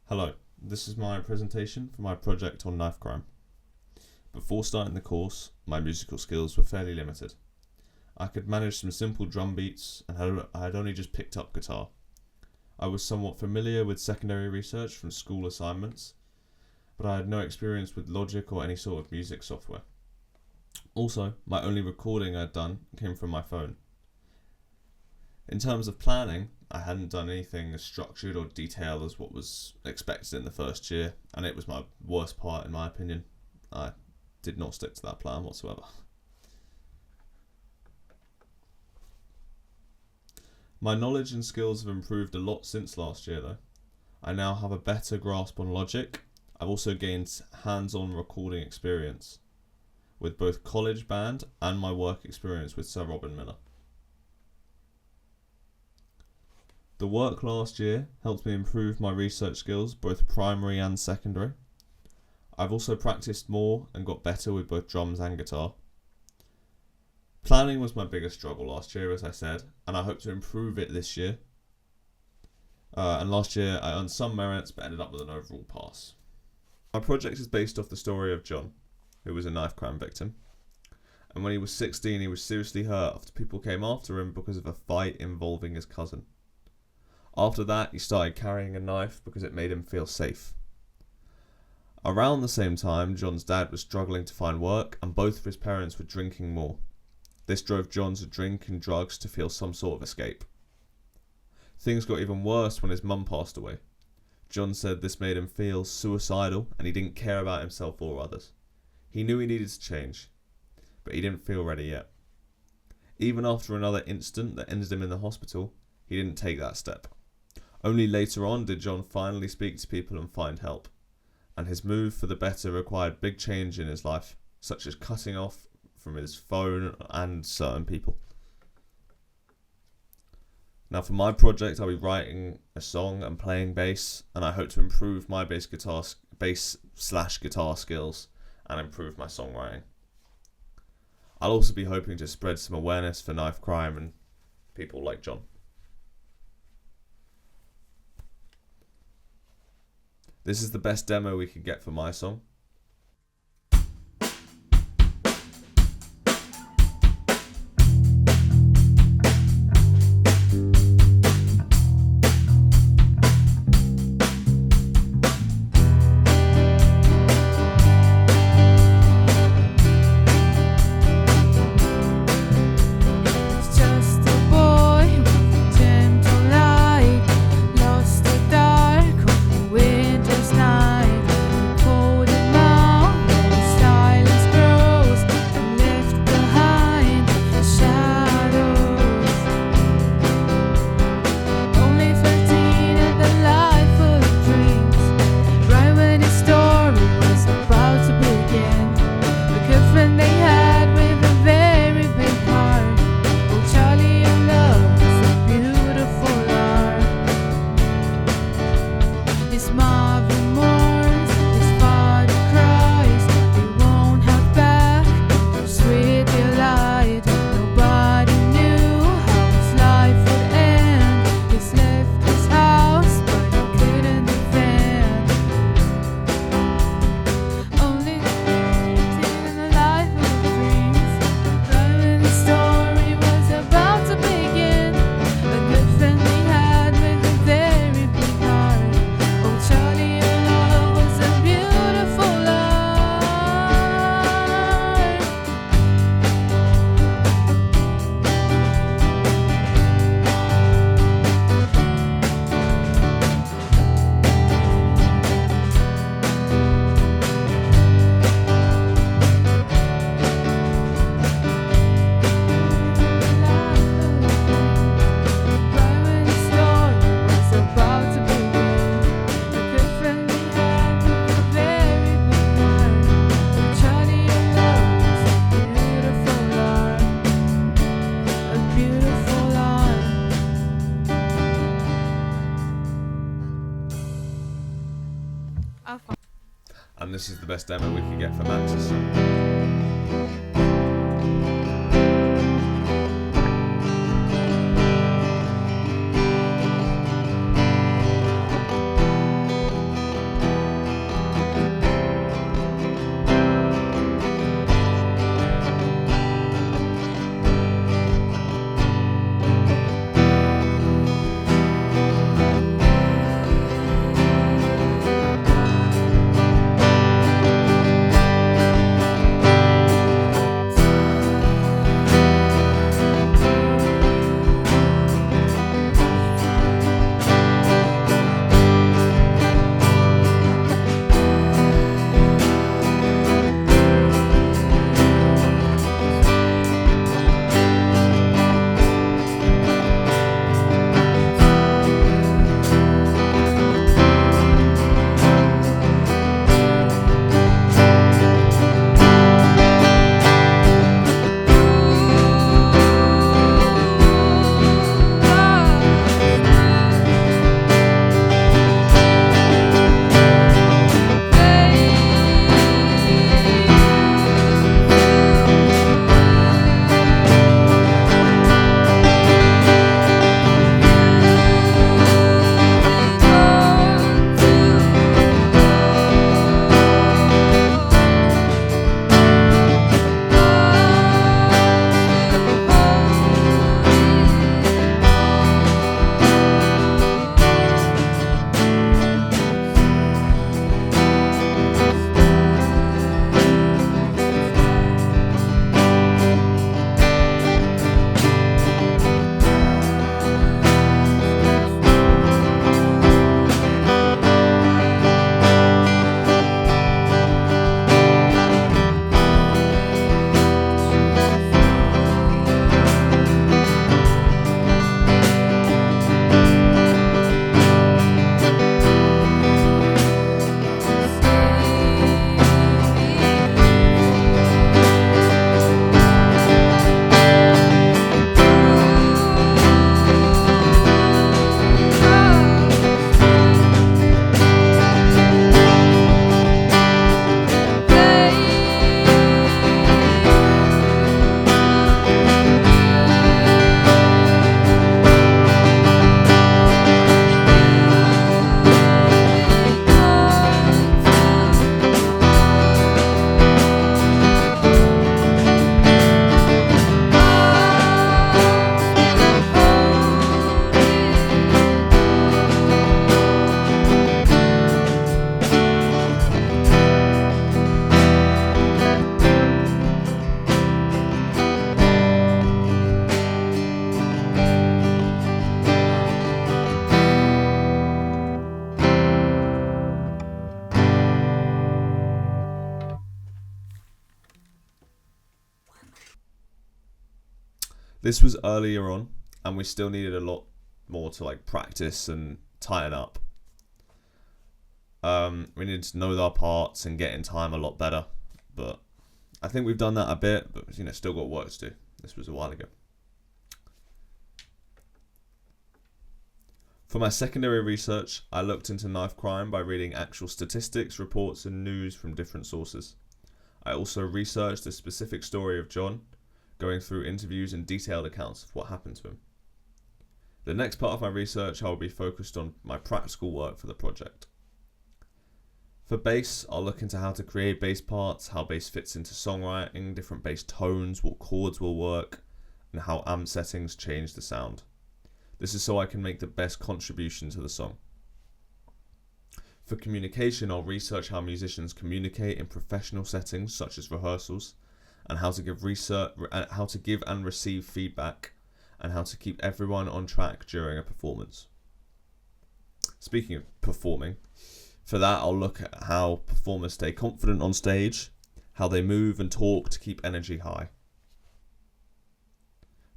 Hello, this is my presentation for my project on knife crime. Before starting the course, my musical skills were fairly limited. I could manage some simple drum beats and I had only just picked up guitar. I was somewhat familiar with secondary research from school assignments, but I had no experience with Logic or any sort of music software. Also, my only recording I'd done came from my phone. In terms of planning, I hadn't done anything as structured or detailed as what was expected in the first year, and it was my worst part in my opinion. I did not stick to that plan whatsoever. My knowledge and skills have improved a lot since last year though. I now have a better grasp on Logic. I've also gained hands-on recording experience with both college band and my work experience with Sir Robin Miller. The work last year helped me improve my research skills, both primary and secondary. I've also practiced more and got better with both drums and guitar. Planning was my biggest struggle last year, as I said, and I hope to improve it this year. And last year I earned some merits but ended up with an overall pass. My project is based off the story of John, who was a knife crime victim. And when he was 16, he was seriously hurt after people came after him because of a fight involving his cousin. After that, he started carrying a knife because it made him feel safe. Around the same time, John's dad was struggling to find work and both of his parents were drinking more. This drove John to drink and drugs to feel some sort of escape. Things got even worse when his mum passed away. John said this made him feel suicidal and he didn't care about himself or others. He knew he needed to change, but he didn't feel ready yet. Even after another incident that ended him in the hospital, he didn't take that step. Only later on did John finally speak to people and find help, and his move for the better required big change in his life, such as cutting off from his phone and certain people. Now for my project, I'll be writing a song and playing bass, and I hope to improve my bass/guitar skills and improve my songwriting. I'll also be hoping to spread some awareness for knife crime and people like John. This is the best demo we could get for my song. And this is the best demo we could get for Max's song. This was earlier on, and we still needed a lot more to like practice and tighten up. We needed to know our parts and get in time a lot better, but I think we've done that a bit, but still got work to do. This was a while ago. For my secondary research, I looked into knife crime by reading actual statistics, reports and news from different sources. I also researched a specific story of John, going through interviews and detailed accounts of what happened to him. The next part of my research, I will be focused on my practical work for the project. For bass, I'll look into how to create bass parts, how bass fits into songwriting, different bass tones, what chords will work, and how amp settings change the sound. This is so I can make the best contribution to the song. For communication, I'll research how musicians communicate in professional settings such as rehearsals, and how to give and receive feedback, and how to keep everyone on track during a performance. Speaking of performing, for that I'll look at how performers stay confident on stage, how they move and talk to keep energy high.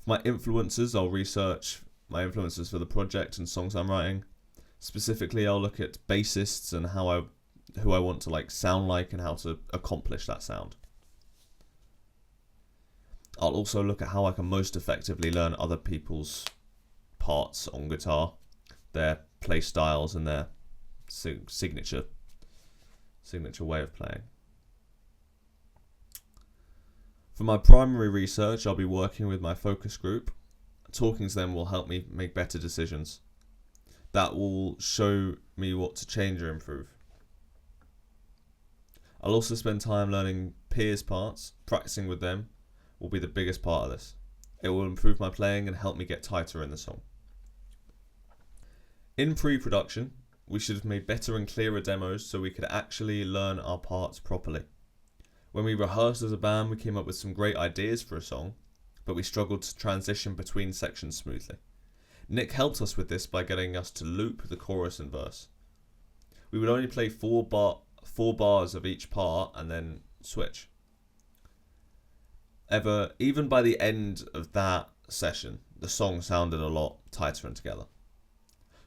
For my influences, I'll research my influences for the project and songs I'm writing. Specifically, I'll look at bassists and who I want to sound like and how to accomplish that sound. I'll also look at how I can most effectively learn other people's parts on guitar, their play styles and their signature way of playing. For my primary research, I'll be working with my focus group. Talking to them will help me make better decisions. That will show me what to change or improve. I'll also spend time learning peers' parts. Practicing with them will be the biggest part of this. It will improve my playing and help me get tighter in the song. In pre-production, we should have made better and clearer demos so we could actually learn our parts properly. When we rehearsed as a band, we came up with some great ideas for a song, but we struggled to transition between sections smoothly. Nick helped us with this by getting us to loop the chorus and verse. We would only play four bars of each part and then switch. Even by the end of that session, the song sounded a lot tighter and together.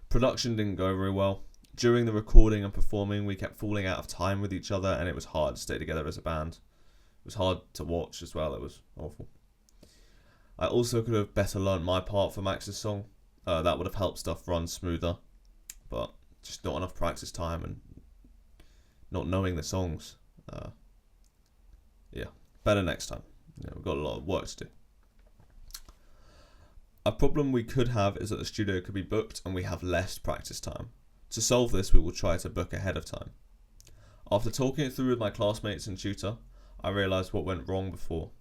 Production didn't go very well. During the recording and performing, we kept falling out of time with each other and it was hard to stay together as a band. It was hard to watch as well, it was awful. I also could have better learned my part for Max's song. That would have helped stuff run smoother, but just not enough practice time and not knowing the songs. Better next time. We've got a lot of work to do. A problem we could have is that the studio could be booked and we have less practice time. To solve this, we will try to book ahead of time. After talking it through with my classmates and tutor, I realised what went wrong before.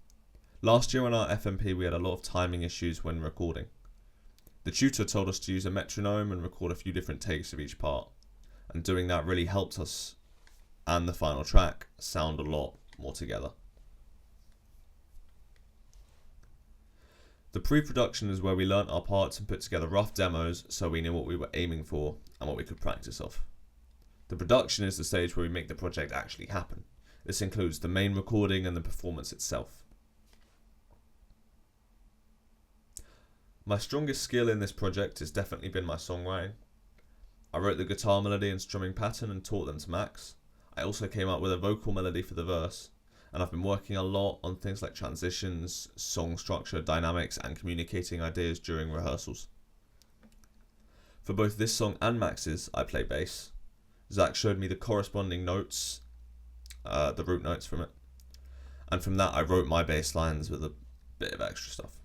Last year on our FMP, we had a lot of timing issues when recording. The tutor told us to use a metronome and record a few different takes of each part, and doing that really helped us and the final track sound a lot more together. The pre-production is where we learnt our parts and put together rough demos so we knew what we were aiming for and what we could practice off. The production is the stage where we make the project actually happen. This includes the main recording and the performance itself. My strongest skill in this project has definitely been my songwriting. I wrote the guitar melody and strumming pattern and taught them to Max. I also came up with a vocal melody for the verse, and I've been working a lot on things like transitions, song structure, dynamics, and communicating ideas during rehearsals. For both this song and Max's, I play bass. Zach showed me the corresponding notes, the root notes from it, and from that I wrote my bass lines with a bit of extra stuff.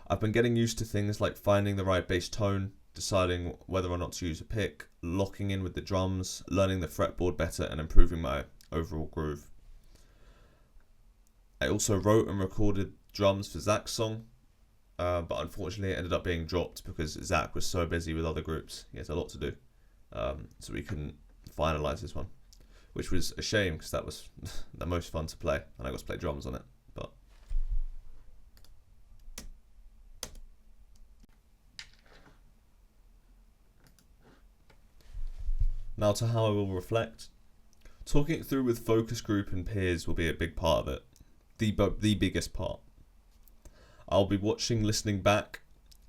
I've been getting used to things like finding the right bass tone, deciding whether or not to use a pick, locking in with the drums, learning the fretboard better, and improving my overall groove. I also wrote and recorded drums for Zach's song, but unfortunately it ended up being dropped because Zach was so busy with other groups. He had a lot to do, so we couldn't finalise this one, which was a shame because that was the most fun to play, and I got to play drums on it. But now to how I will reflect. Talking it through with focus group and peers will be a big part of it. The biggest part. I'll be watching, listening back,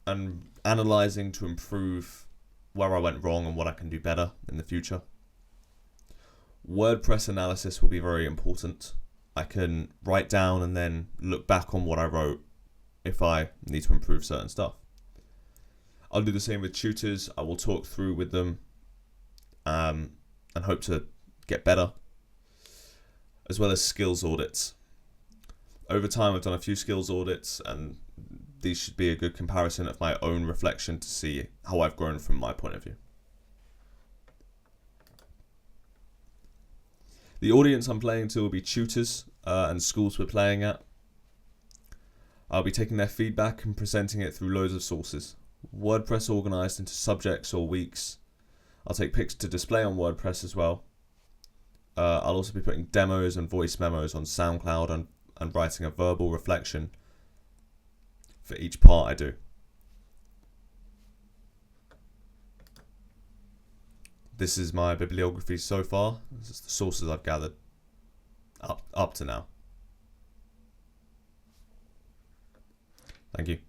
and analysing to improve where I went wrong and what I can do better in the future. WordPress analysis will be very important. I can write down and then look back on what I wrote if I need to improve certain stuff. I'll do the same with tutors. I will talk through with them and hope to get better, as well as skills audits. Over time, I've done a few skills audits, and these should be a good comparison of my own reflection to see how I've grown from my point of view. The audience I'm playing to will be tutors and schools we're playing at. I'll be taking their feedback and presenting it through loads of sources. WordPress organised into subjects or weeks. I'll take pics to display on WordPress as well. I'll also be putting demos and voice memos on SoundCloud and writing a verbal reflection for each part I do. This is my bibliography so far. This is the sources I've gathered up to now. Thank you.